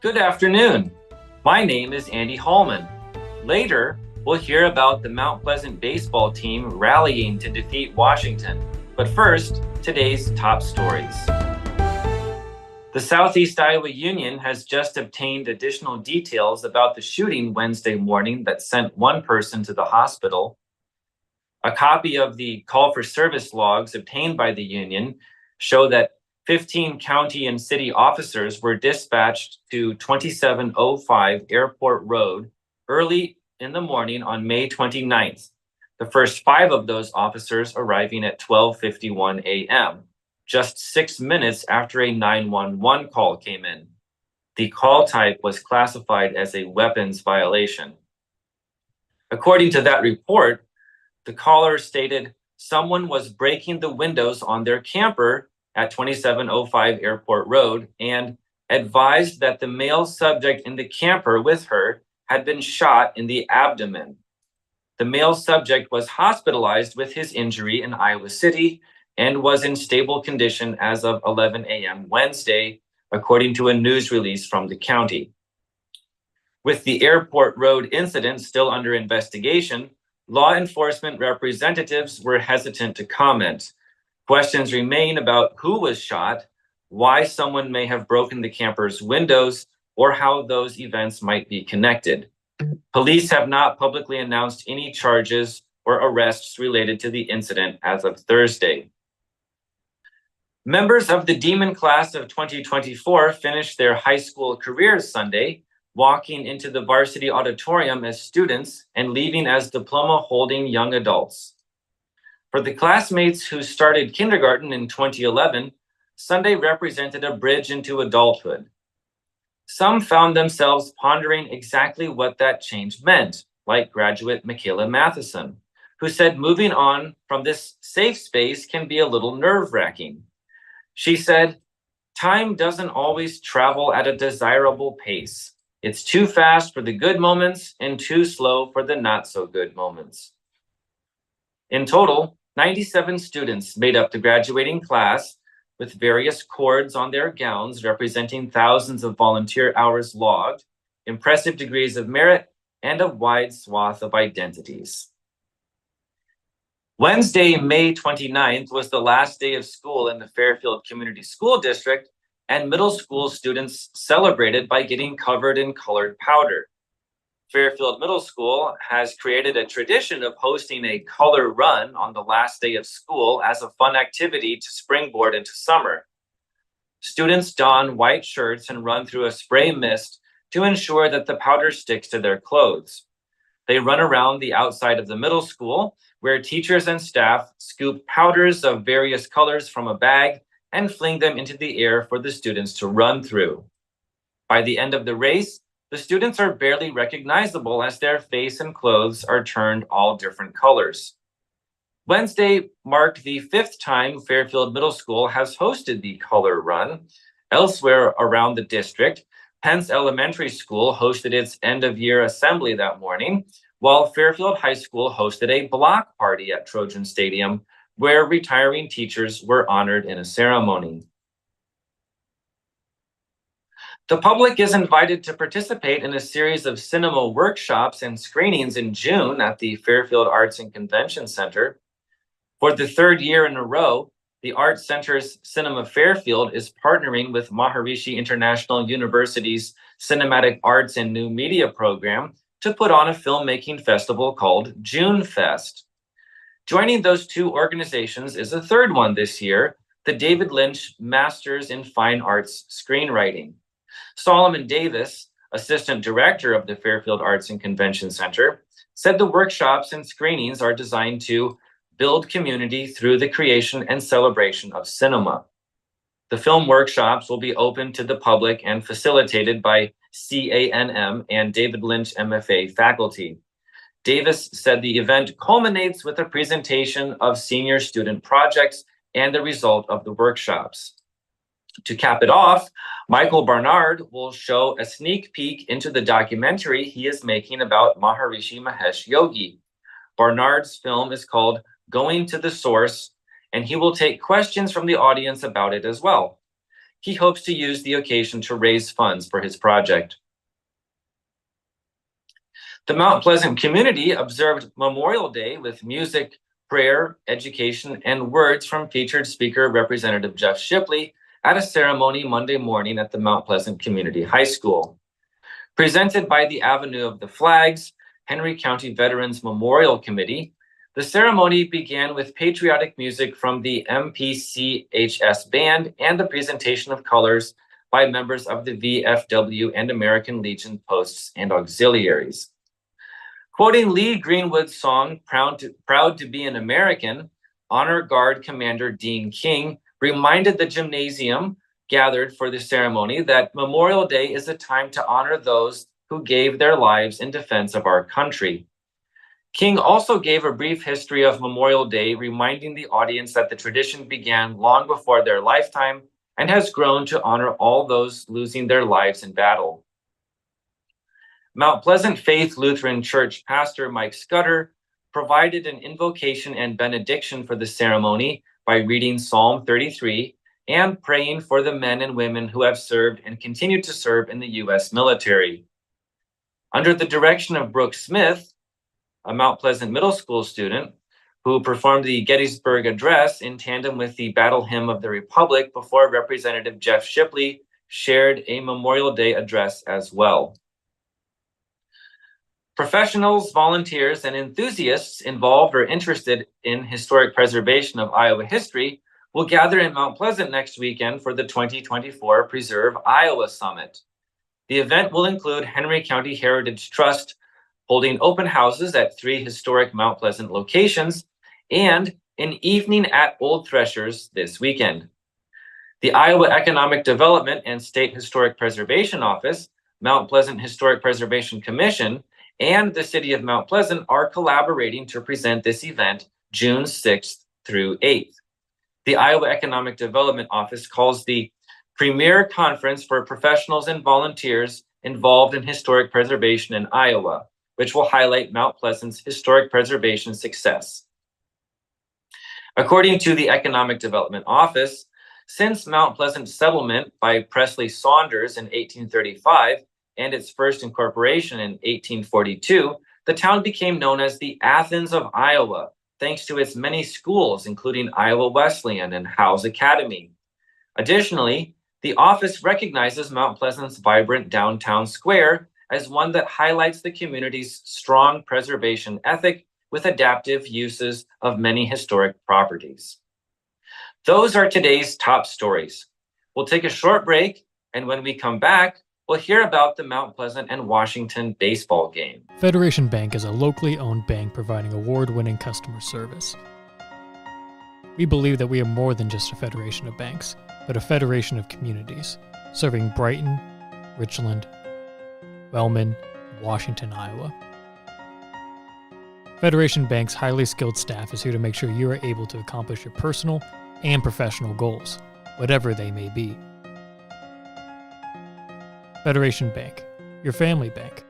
Good afternoon. My name is Andy Hallman. Later, we'll hear about the Mount Pleasant baseball team rallying to defeat Washington. But first, today's top stories. The Southeast Iowa Union has just obtained additional details about the shooting Wednesday morning that sent one person to the hospital. A copy of the call for service logs obtained by the union show that 15 county and city officers were dispatched to 2705 Airport Road early in the morning on May 29th, the first 5 of those officers arriving at 12:51 a.m., just 6 minutes after a 911 call came in. The call type was classified as a weapons violation. According to that report, the caller stated someone was breaking the windows on their camper at 2705 Airport Road and advised that the male subject in the camper with her had been shot in the abdomen. The male subject was hospitalized with his injury in Iowa City and was in stable condition as of 11 a.m. Wednesday, according to a news release from the county. With the Airport Road incident still under investigation, law enforcement representatives were hesitant to comment. Questions remain about who was shot, why someone may have broken the camper's windows, or how those events might be connected. Police have not publicly announced any charges or arrests related to the incident as of Thursday. Members of the Demon class of 2024 finished their high school careers Sunday, walking into the varsity auditorium as students and leaving as diploma-holding young adults. For the classmates who started kindergarten in 2011, Sunday represented a bridge into adulthood. Some found themselves pondering exactly what that change meant, like graduate Michaela Matheson, who said moving on from this safe space can be a little nerve-wracking. She said, "Time doesn't always travel at a desirable pace. It's too fast for the good moments and too slow for the not so good moments." In total, 97 students made up the graduating class, with various cords on their gowns representing thousands of volunteer hours logged, impressive degrees of merit, and a wide swath of identities. Wednesday, May 29th, was the last day of school in the Fairfield Community School District, and middle school students celebrated by getting covered in colored powder. Fairfield Middle School has created a tradition of hosting a color run on the last day of school as a fun activity to springboard into summer. Students don white shirts and run through a spray mist to ensure that the powder sticks to their clothes. They run around the outside of the middle school, where teachers and staff scoop powders of various colors from a bag and fling them into the air for the students to run through. By the end of the race, the students are barely recognizable as their face and clothes are turned all different colors. Wednesday marked the 5th time Fairfield Middle School has hosted the color run. Elsewhere around the district, Pence Elementary School hosted its end-of-year assembly that morning, while Fairfield High School hosted a block party at Trojan Stadium, where retiring teachers were honored in a ceremony. The public is invited to participate in a series of cinema workshops and screenings in June at the Fairfield Arts and Convention Center. For the 3rd year in a row, the Arts Center's Cinema Fairfield is partnering with Maharishi International University's Cinematic Arts and New Media program to put on a filmmaking festival called June Fest. Joining those two organizations is a third one this year, the David Lynch Masters in Fine Arts Screenwriting. Solomon Davis, assistant director of the Fairfield Arts and Convention Center, said the workshops and screenings are designed to build community through the creation and celebration of cinema. The film workshops will be open to the public and facilitated by CANM and David Lynch MFA faculty. Davis said the event culminates with a presentation of senior student projects and the result of the workshops. To cap it off, Michael Barnard will show a sneak peek into the documentary he is making about Maharishi Mahesh Yogi. Barnard's film is called Going to the Source, and he will take questions from the audience about it as well. he hopes to use the occasion to raise funds for his project. The Mount Pleasant community observed Memorial Day with music, prayer, education, and words from featured speaker Representative Jeff Shipley at a ceremony Monday morning at the Mount Pleasant Community High School. Presented by the Avenue of the Flags, Henry County Veterans Memorial Committee, the ceremony began with patriotic music from the MPCHS band and the presentation of colors by members of the VFW and American Legion posts and auxiliaries. Quoting Lee Greenwood's song, Proud to Be an American, Honor Guard Commander Dean King reminded the gymnasium gathered for the ceremony that Memorial Day is a time to honor those who gave their lives in defense of our country. King also gave a brief history of Memorial Day, reminding the audience that the tradition began long before their lifetime and has grown to honor all those losing their lives in battle. Mount Pleasant Faith Lutheran Church pastor Mike Scudder provided an invocation and benediction for the ceremony by reading Psalm 33 and praying for the men and women who have served and continue to serve in the U.S. military. Under the direction of Brooke Smith, a Mount Pleasant Middle School student who performed the Gettysburg Address in tandem with the Battle Hymn of the Republic before Representative Jeff Shipley shared a Memorial Day address as well. Professionals, volunteers, and enthusiasts involved or interested in historic preservation of Iowa history will gather in Mount Pleasant next weekend for the 2024 Preserve Iowa Summit. The event will include Henry County Heritage Trust holding open houses at 3 historic Mount Pleasant locations and an evening at Old Threshers this weekend. The Iowa Economic Development and State Historic Preservation Office, Mount Pleasant Historic Preservation Commission, and the City of Mount Pleasant are collaborating to present this event June 6th through 8th. The Iowa Economic Development Office calls the premier conference for professionals and volunteers involved in historic preservation in Iowa, which will highlight Mount Pleasant's historic preservation success. According to the Economic Development Office, since Mount Pleasant's settlement by Presley Saunders in 1835, and its first incorporation in 1842, the town became known as the Athens of Iowa, thanks to its many schools, including Iowa Wesleyan and Howe's Academy. Additionally, the office recognizes Mount Pleasant's vibrant downtown square as one that highlights the community's strong preservation ethic with adaptive uses of many historic properties. Those are today's top stories. We'll take a short break, and when we come back, we'll hear about the Mount Pleasant and Washington baseball game. Federation Bank is a locally owned bank providing award-winning customer service. We believe that we are more than just a federation of banks, but a federation of communities, serving Brighton, Richland, Wellman, and Washington, Iowa. Federation Bank's highly skilled staff is here to make sure you are able to accomplish your personal and professional goals, whatever they may be. Federation Bank, your family bank.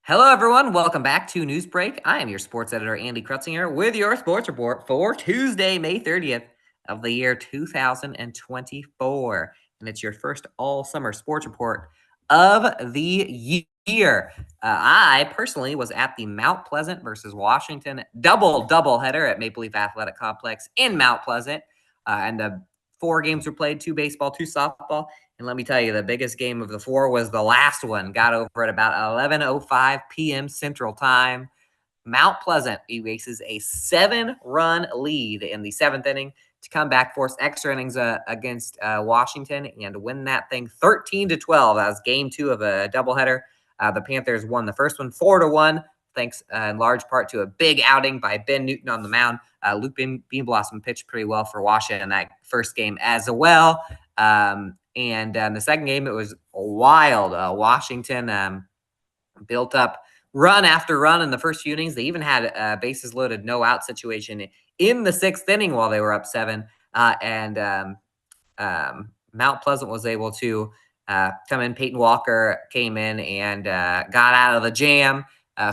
Hello, everyone. Welcome back to Newsbreak. I am your sports editor, Andy Krutzinger, with your sports report for Tuesday, May 30th of the year 2024. And it's your first all-summer sports report of the year. I personally was at the Mount Pleasant versus Washington doubleheader at Maple Leaf Athletic Complex in Mount Pleasant. And the 4 games were played, 2 baseball, 2 softball. And let me tell you, the biggest game of the 4 was the last one. Got over at about 11:05 p.m. Central Time. Mount Pleasant erases a 7-run lead in the 7th inning to come back, force extra innings against Washington, and win that thing 13-12. That was game 2 of a doubleheader. The Panthers won the first one 4-1, thanks in large part to a big outing by Ben Newton on the mound. Luke Beanblossom pitched pretty well for Washington in that first game as well. And in the second game, it was wild. Washington built up run after run in the first few innings. They even had a bases loaded, no out situation in the 6th inning while they were up 7. And Mount Pleasant was able to come in. Peyton Walker came in and got out of the jam.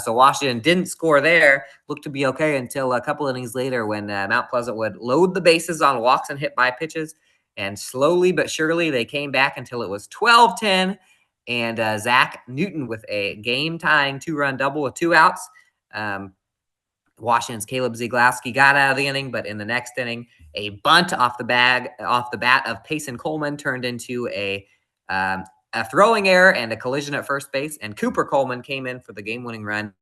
So Washington didn't score there, looked to be okay until a couple innings later when Mount Pleasant would load the bases on walks and hit by pitches. And slowly but surely, they came back until it was 12-10. And Zach Newton with a game-tying 2-run double with 2 outs. Washington's Caleb Zagłowski got out of the inning, but in the next inning, a bunt off the bat of Payson Coleman turned into a throwing error and a collision at first base. And Cooper Coleman came in for the game-winning run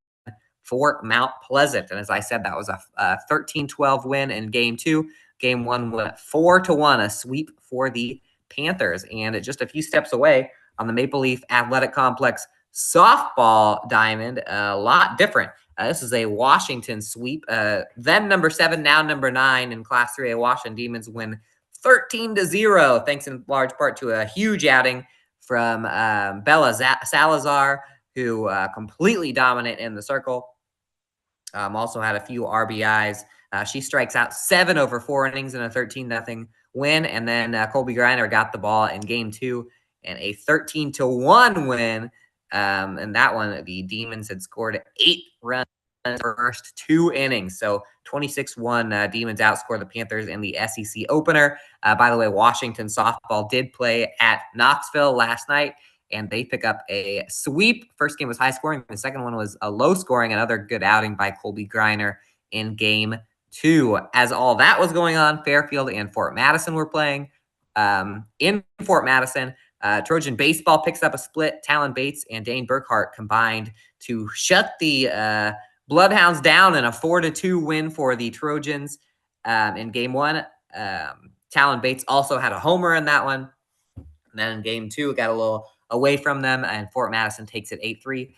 for Mount Pleasant. And as I said, that was a 13-12 win in Game 2. Game 1 went 4-1, a sweep for the Panthers. And just a few steps away on the Maple Leaf Athletic Complex softball diamond, a lot different. This is a Washington sweep. Then number 7, now number 9 in Class 3A. Washington Demons win 13-0, thanks in large part to a huge outing from Bella Salazar, who completely dominant in the circle. Also had a few RBIs. She strikes out 7 over 4 innings in a 13-0 win. And then Colby Griner got the ball in Game 2 and a 13-1 win. And that one, the Demons had scored 8 runs in the first 2 innings. So 26-1, Demons outscored the Panthers in the SEC opener. By the way, Washington softball did play at Knoxville last night, and they pick up a sweep. First game was high scoring. The second one was a low scoring. Another good outing by Colby Griner in Game 2. As all that was going on, Fairfield and Fort Madison were playing. In Fort Madison, Trojan baseball picks up a split. Talon Bates and Dane Burkhart combined to shut the Bloodhounds down in a 4-2 win for the Trojans in Game 1. Talon Bates also had a homer in that one. And then in Game 2, it got a little away from them, and Fort Madison takes it 8-3.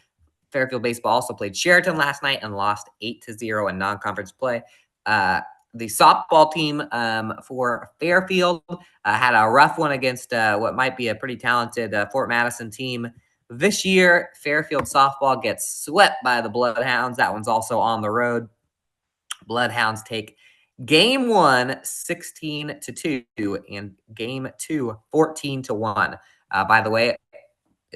Fairfield baseball also played Sheraton last night and lost 8-0 in non-conference play. The softball team for Fairfield had a rough one against what might be a pretty talented Fort Madison team this year. Fairfield softball gets swept by the Bloodhounds. That one's also on the road. Bloodhounds take Game 1 16-2 and Game 2 14-1. By the way,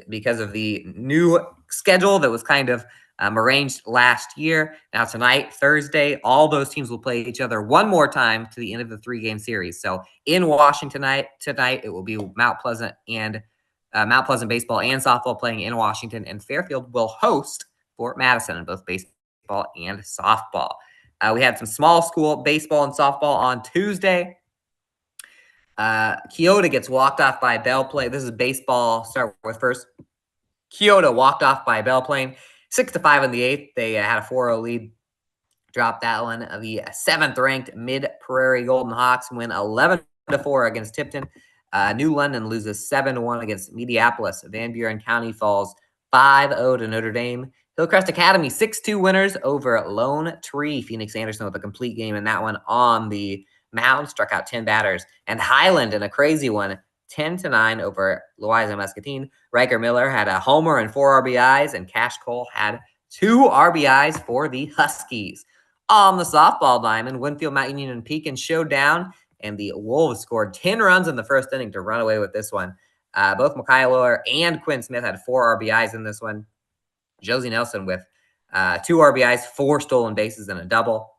because of the new schedule that was kind of arranged last year. Now tonight, Thursday, all those teams will play each other one more time to the end of the 3-game series. So in Washington tonight, it will be Mount Pleasant baseball and softball playing in Washington, and Fairfield will host Fort Madison in both baseball and softball. We had some small school baseball and softball on Tuesday. Keota gets walked off by Belle Plaine. This is baseball. Start with first. Keota walked off by Belle Plaine. 6-5 in the 8th. They had a 4-0 lead. Dropped that one. The 7th-ranked Mid-Prairie Golden Hawks win 11-4 against Tipton. New London loses 7-1 against Mediapolis. Van Buren County falls 5-0 to Notre Dame. Hillcrest Academy 6-2 winners over Lone Tree. Phoenix Anderson with a complete game in that one on the mound, struck out 10 batters. And Highland in a crazy one, 10-9 over Louisa Muscatine. Riker Miller had a homer and 4 RBIs, and Cash Cole had 2 RBIs for the Huskies. On the softball diamond, Winfield, Mount Union, and Pekin showed down, and the Wolves scored 10 runs in the first inning to run away with this one. Both Micaiah Lohr and Quinn Smith had 4 RBIs in this one. Josie Nelson with 2 RBIs, 4 stolen bases, and a double.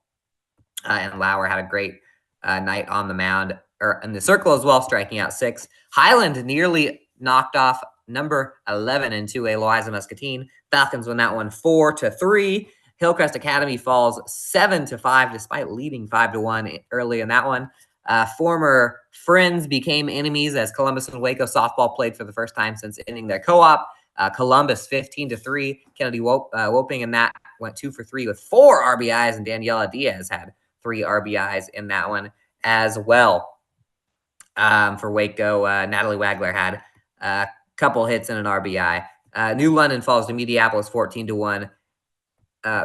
And Lauer had a great night on the mound, or in the circle as well, striking out 6. Highland nearly knocked off number 11 into a Louisa Muscatine. Falcons win that one 4-3. Hillcrest Academy falls 7-5 despite leading 5-1 early in that one. Former friends became enemies as Columbus and Waco softball played for the first time since ending their co-op. Columbus 15-3. Kennedy Woping in that went 2 for 3 with 4 RBIs, and Daniela Diaz had 3 RBIs in that one as well. For Waco, Natalie Wagler had a couple hits and an RBI. New London falls to Mediapolis 14-1.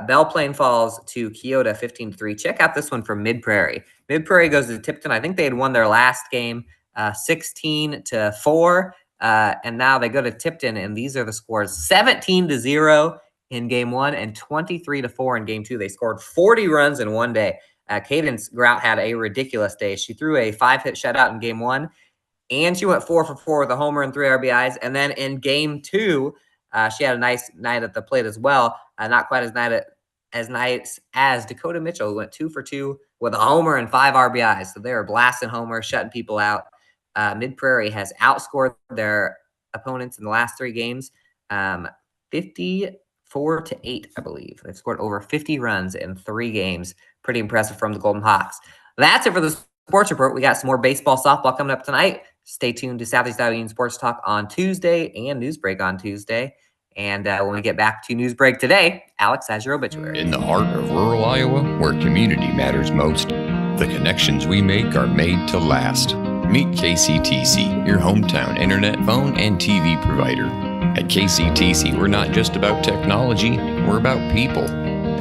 Belle Plaine falls to Keota 15-3. Check out this one from Mid-Prairie. Mid-Prairie goes to Tipton. I think they had won their last game 16-4. And now they go to Tipton, and these are the scores: 17-0 in Game 1 and 23-4 in Game 2. They scored 40 runs in one day. Cadence Grout had a ridiculous day. She threw a 5-hit shutout in Game 1, and she went 4 for 4 with a homer and 3 RBIs. And then in Game 2, she had a nice night at the plate as well. Not quite as nice as Dakota Mitchell, who went 2 for 2 with a homer and 5 RBIs. So they were blasting homers, shutting people out. Mid-Prairie has outscored their opponents in the last 3 games, 54-8, I believe. They've scored over 50 runs in 3 games. Pretty impressive from the Golden Hawks. That's it for the sports report. We got some more baseball, softball coming up tonight. Stay tuned to Southeast Iowa Union Sports Talk on Tuesday and Newsbreak on Tuesday. And when we get back to Newsbreak today, Alex has your obituary. In the heart of rural Iowa, where community matters most, the connections we make are made to last. Meet KCTC, your hometown internet, phone, and TV provider. At KCTC, we're not just about technology, we're about people.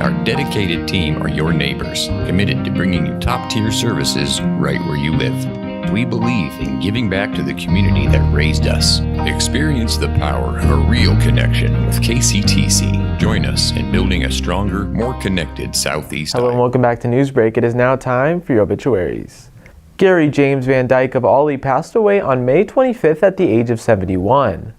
Our dedicated team are your neighbors, committed to bringing you top-tier services right where you live. We believe in giving back to the community that raised us. Experience the power of a real connection with KCTC. Join us in building a stronger, more connected Southeast Hello Iowa. and welcome back to Newsbreak. It is now time for your obituaries. Gary James Van Dyke of Ollie passed away on May 25th at the age of 71.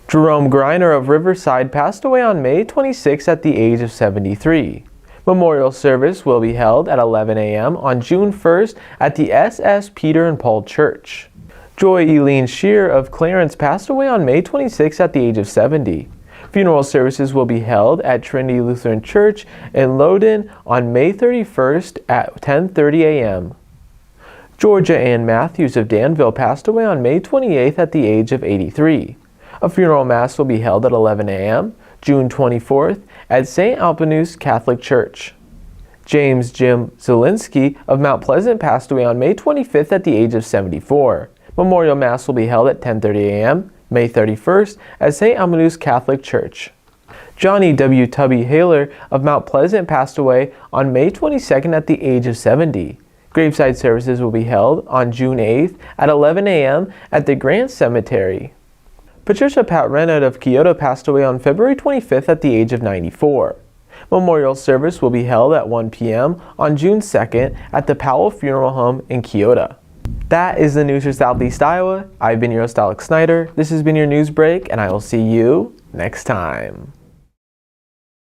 Jerome Greiner of Riverside passed away on May 26th at the age of 73. Memorial service will be held at 11 a.m. on June 1st at the S.S. Peter and Paul Church. Joy Eileen Shear of Clarence passed away on May 26th at the age of 70. Funeral services will be held at Trinity Lutheran Church in Loudoun on May 31st at 10:30 a.m. Georgia Ann Matthews of Danville passed away on May 28th at the age of 83. A funeral mass will be held at 11 a.m. June 24th at St. Albanus Catholic Church. James Jim Zielinski of Mount Pleasant passed away on May 25th at the age of 74. Memorial Mass will be held at 10:30 a.m. May 31st at St. Albanus Catholic Church. Johnny W. Tubby Haler of Mount Pleasant passed away on May 22nd at the age of 70. Graveside services will be held on June 8th at 11 a.m. at the Grant Cemetery. Patricia Pat Renaud of Kyoto passed away on February 25th at the age of 94. Memorial service will be held at 1 p.m. on June 2nd at the Powell Funeral Home in Kyoto. That is the news for Southeast Iowa. I've been your host, Alex Snyder. This has been your news break, and I will see you next time.